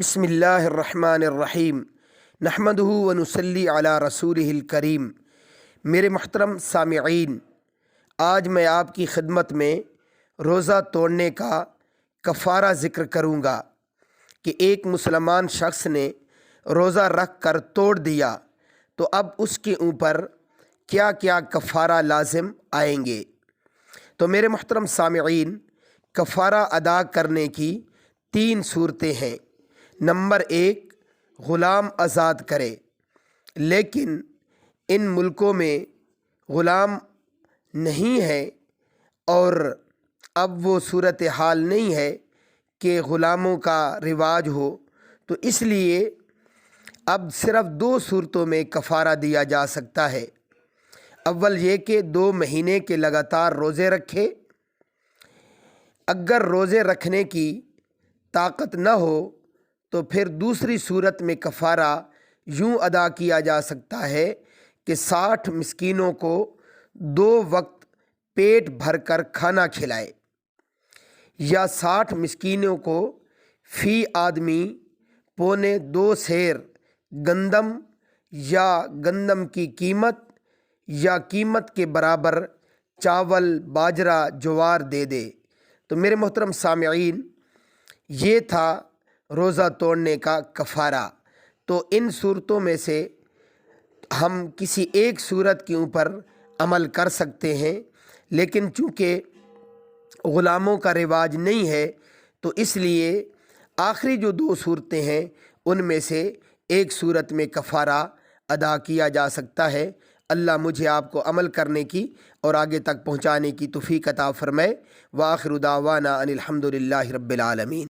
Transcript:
بسم اللہ الرحمن الرحیم نحمدہ و نصلی علی رسولہ الکریم۔ میرے محترم سامعین، آج میں آپ کی خدمت میں روزہ توڑنے کا کفارہ ذکر کروں گا کہ ایک مسلمان شخص نے روزہ رکھ کر توڑ دیا تو اب اس کے اوپر کیا کیا کفارہ لازم آئیں گے۔ تو میرے محترم سامعین، کفارہ ادا کرنے کی 3 صورتیں ہیں۔ نمبر 1، غلام آزاد کرے، لیکن ان ملکوں میں غلام نہیں ہے اور اب وہ صورتحال نہیں ہے کہ غلاموں کا رواج ہو، تو اس لیے اب صرف 2 صورتوں میں کفارہ دیا جا سکتا ہے۔ اول یہ کہ 2 مہینے کے لگاتار روزے رکھے۔ اگر روزے رکھنے کی طاقت نہ ہو تو پھر دوسری صورت میں کفارہ یوں ادا کیا جا سکتا ہے کہ 60 مسکینوں کو 2 وقت پیٹ بھر کر کھانا کھلائے، یا 60 مسکینوں کو فی آدمی پونے 2 سیر گندم یا گندم کی قیمت یا قیمت کے برابر چاول، باجرہ، جوار دے دے۔ تو میرے محترم سامعین، یہ تھا روزہ توڑنے کا کفارہ۔ تو ان صورتوں میں سے ہم کسی ایک صورت کے اوپر عمل کر سکتے ہیں، لیکن چونکہ غلاموں کا رواج نہیں ہے تو اس لیے آخری جو 2 صورتیں ہیں ان میں سے ایک صورت میں کفارہ ادا کیا جا سکتا ہے۔ اللہ مجھے آپ کو عمل کرنے کی اور آگے تک پہنچانے کی توفیق عطا فرمائے۔ وآخر دعوانا ان الحمد للہ رب العالمین۔